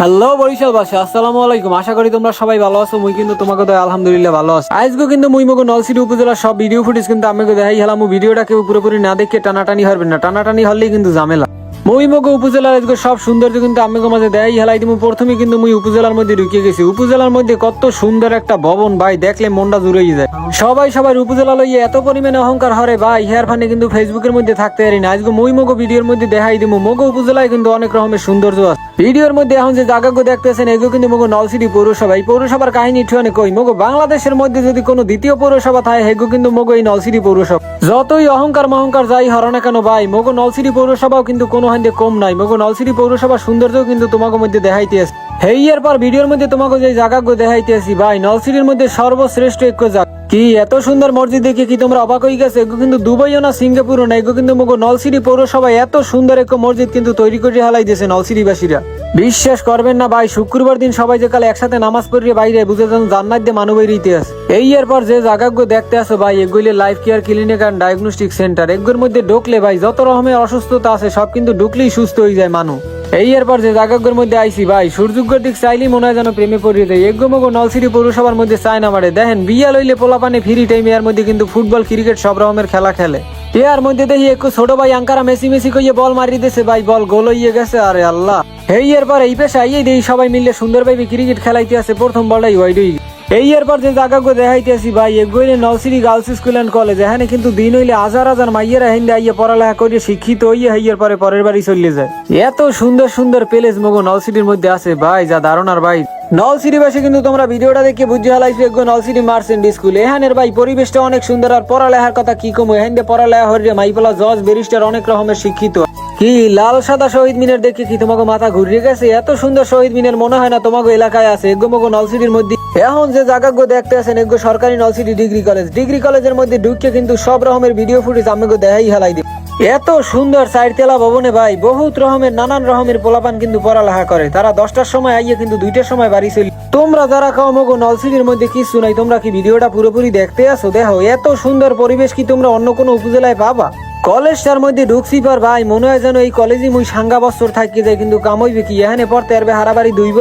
Hello বরিশালবাসী, আসসালামু আলাইকুম। আশা করি তোমরা সবাই ভালো আছো। মুই কিন্তু তোমাকে তো আলহামদুলিল্লাহ ভালো আছি। আজকে কিন্তু মুই মগো নলছিটি উপজেলার সব ভিডিও ফুটেজ কিন্তু আমি দেখাই হেলাম। ভিডিওটা কেউ পুরোপুরি না দেখে টানাটানি হবেন না, টানাটানি হলেই কিন্তু ঝামেলা। মুই মগো উপজেলার আজকে সব সৌন্দর্য কিন্তু আমি মাঝে দেখাই হেলাই দিমু। প্রথমে কিন্তু মুই উপজেলার মধ্যে ঢুকে গেছি। উপজেলার মধ্যে কত সুন্দর একটা ভবন ভাই, দেখলে মনটা জুড়েই যায়। সবাই উপজেলা লইয়ে এত পরিমাণে অহংকার হরে ভাই, হেয়ার ফানে কিন্তু ফেসবুকের মধ্যে থাকতে পারি না। আজকে মুই মগো ভিডিওর মধ্যে দেখাই দিমু মগো উপজেলায় কিন্তু অনেক রকমের সৌন্দর্য আছে। ভিডিওর মধ্যে এখন যে জায়গাগুলো দেখতেছেন এগুলো কিন্তু মগো নলছিটি পৌরসভা। এই পৌরসভার কাহিনী ঠিকানে কই মগো বাংলাদেশের মধ্যে যদি কোনো দ্বিতীয় পৌরসভা থাকে হেগো কিন্তু মগো এই নলছিটি পৌরসভা। যতই অহংকার মহংকার যাই হরো না কেন ভাই, মগো নলছিটি পৌরসভাও কিন্তু কোনো হান্দে কম নাই। মগো নলছিটি পৌরসভার সৌন্দর্য কিন্তু তোমাকে মধ্যে দেখাইতে আছে। হেইয়ার পর ভিডিওর মধ্যে তোমাকে যে জায়গাগুলো দেখাইতে আসি ভাই, নলছিটির মধ্যে সর্বশ্রেষ্ঠ এক জায়গা। কি এত সুন্দর মসজিদ দেখে কি তোমরা অবাক হয়ে গেছে? এগো কিন্তু দুবাইও না সিঙ্গাপুরও না, এগো কিন্তু মগো নলছিটি পৌরসভায় এত সুন্দর এক মসজিদ কিন্তু তৈরি করে হালাই দিয়েছে নলছিটিবাসীরা। বিশ্বাস করবেন না ভাই, শুক্রবার দিন সবাই যে কালে একসাথে নামাজ পড়িয়ে বাইরে বুঝে যান জান্নাত দিয়ে মানবের ইতিহাস। এই এরপর যে জায়গাগুলো দেখতে আসো ভাই, এগুলি life care clinic and diagnostic centre. এগুলোর মধ্যে ঢুকলে ভাই যত রকমের অসুস্থতা আছে সব কিন্তু ঢুকলেই সুস্থ হয়ে যায় মানুষ। এই এরপর যে জায়গাগুলোর মধ্যে আইসি ভাই, সূর্যের দিক চাইলেই মনে হয় যেন প্রেমে পড়িয়ে দেয়। এগো মগো নলছিটি পৌরসভার মধ্যে চায় না মারে। দেখেন বিয়া লইলে পোলাপানে ফ্রি টাইমে এর মধ্যে কিন্তু ফুটবল ক্রিকেট সব রকমের খেলা খেলে। এর মধ্যে দেখি একটু ছোট ভাই আঙ্কারা মেসি কইয়ে বল মারি দিয়েছে ভাই, বল গোল হইয়ে গেছে। আরে আল্লাহ, এই এরপর এই পেশা এই দেখি সবাই মিলে সুন্দর ভাবে ক্রিকেট খেলাইতে আছে। প্রথম বলটাই ওয়াইড হয়ে। এই এরপর যে জায়গাগুলো দেখাইতে আসি ভাই, এগুলো Nalchity girls school and college. এখানে কিন্তু দিন হইলে হাজার হাজার মাইয়েরা হিন্দে আইয়ে পড়ালেখা করে শিক্ষিত হইয়ে হইয়ার পরে পরের বাড়ি চলে যায়। এত সুন্দর সুন্দর প্লেস মগো নলছিটির মধ্যে আছে ভাই, যা ধারণার ভাই। নলছিটিবাসী কিন্তু তোমরা ভিডিওটা দেখে বুঝে হালাইছো এগো নলছিটি মার্চেন্ট স্কুল। এখানের ভাই পরিবেশটা অনেক সুন্দর। আর পড়ালেখার কথা কি কমো, এখান দিয়ে পড়ালেখা হরিয়ে মাইপলা জজ ব্যারিস্টার অনেক রকমের শিক্ষিত। কি লাল সাদা শহীদ মিনার দেখে কি তোমাকে মাথা ঘুরিয়ে গেছে? এত সুন্দর শহীদ মিনার মনে হয় না তোমাকে এলাকায় আছে। এগো মগো নলছিটির মধ্যে এখন যে জায়গাগুলো দেখতে আছেন এগো সরকারি নলছিটি ডিগ্রি কলেজ। ডিগ্রি কলেজের মধ্যে ঢুকে কিন্তু সব রকমের ভিডিও ফুটেজ আমাকে দেখাই হেলাই দিব। এত সুন্দর চারতলা ভবনে ভাই বহুত রকমের নানান রকমের পোলাপান কিন্তু পড়ালেখা করে। তারা 10টার সময় আইয়ে কিন্তু 2টার সময় বাড়ি চলি। তোমরা যারা খাও মগো নলছিটির মধ্যে কিছু নাই, তোমরা কি ভিডিওটা পুরোপুরি দেখতে আসো? দেখো এত সুন্দর পরিবেশ কি তোমরা অন্য কোনো উপজেলায় পাবা? কলেজটার মধ্যে ঢুকছি পর ভাই মনে হয় যেন এই কলেজে মুই সাঙ্গা বছর থাকি যায়, কিন্তু কামাইবে কি এখানে পড়তে পারবে হারাবাড়ি 2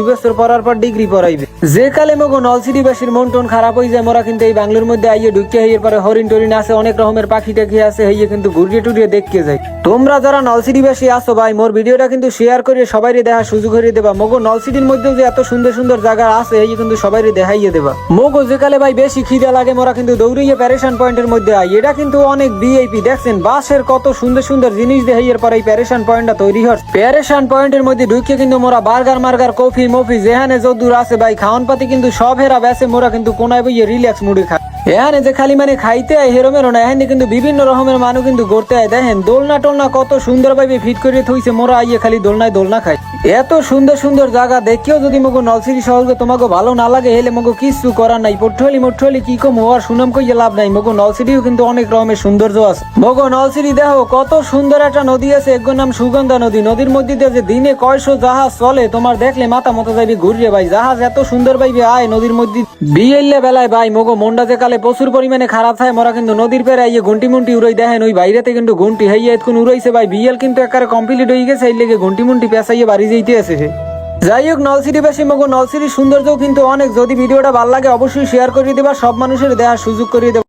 বছর পড়ার পর ডিগ্রি পড়াইবে। যে কালে মগো নলছিটিবাসীর মন টন খারাপ হয়ে যায়, মোরা কিন্তু এই বাংলার মধ্যে আইয়ে ঢুকে হইয়ার পরে হরিণ টরিন আছে, অনেক রকমের পাখি টাখি আছে, হইয়ে কিন্তু ঘুরিয়ে টুরিয়ে দেখতে যায়। তোমরা যারা নলছিটিবাসী আসো ভাই, মোর ভিডিওটা কিন্তু শেয়ার করে সবাই দেখা সুযোগ হয়ে দেবা। মগো নলছিটির মধ্যেও যে এত সুন্দর সুন্দর জায়গা আছে এই কিন্তু সবাই দেখাইয়ে দেবা। মগো যে কালে ভাই বেশি খিদা লাগে মোরা কিন্তু দৌড়িয়ে প্যারেশন পয়েন্টের মধ্যে আই। এটা কিন্তু অনেক ভিআইপি। দেখছেন বাসের কত সুন্দর সুন্দর জিনিস দেখাইয়ের পরে এই প্যারেশন পয়েন্টটা তৈরি হয়। প্যারেশন পয়েন্টের মধ্যে ঢুকে কিন্তু মোরা বার্গার মার্গার কফি মফি যেখানে যদূর আছে ভাই খাওয়ান পাতি কিন্তু সব হেরা বেসে। মোরা কিন্তু কোনায় বইয়ে রিল্যাক্স মুডে খাই। এখানে যে খালি মানে খাইতে আয় হেরোমেরো না, এখানে কিন্তু বিভিন্ন রকমের মানুষ কিন্তু ঘুরতে আয়। দেখেন দোলনা টোলনা কত সুন্দর ভাবে ফিট করে থইছে। মোরা আইয়ে খালি দোলনায় দোলনা খাই। এত সুন্দর সুন্দর জায়গা দেখেও যদি মগো নলছিটি শহরকে তোমাকে ভালো না লাগে হেলে মগো কিছু করার নাই। পট্টলি কি কম হওয়ার সুনাম কইয়ে লাভ নাই। মগো নলছিটিও কিন্তু অনেক রকমের সৌন্দর্য আছে। মগো নলছিটি দেখো কত সুন্দর একটা নদী আছে, এগুলোর নাম সুগন্ধা নদী। নদীর মধ্যে দিয়ে যে দিনে কয়শো জাহাজ চলে, তোমার দেখলে মাথা মতো যাইবে ঘুরিয়ে ভাই। জাহাজ এত সুন্দর ভাইবে আয় নদীর মধ্যে বিয়েলে বেলায় ভাই। মগো মন্ডা যে কালে প্রচুর পরিমাণে খারাপ থাকে, মোরা কিন্তু নদীর পেরে আইয়ে ঘন্টি মুন্টি উড়াই। দেখেন ওই বাইরেতে কিন্তু ঘন্টি হাইয়া এতক্ষণ উড়াইছে ভাই। বিয়েল কিন্তু একারে কমপ্লিট হয়ে গেছে, এই লেগে ঘন্টি মুন্টি পেঁচাইয়ে বাড়ি যাইতে আছে। যাই হোক নলছিটিবাসী মগো নলছিটির সৌন্দর্য কিন্তু অনেক। যদি ভিডিওটা ভালো লাগে অবশ্যই শেয়ার করে দেবা, সব মানুষের দেখার সুযোগ করিয়ে দেবা।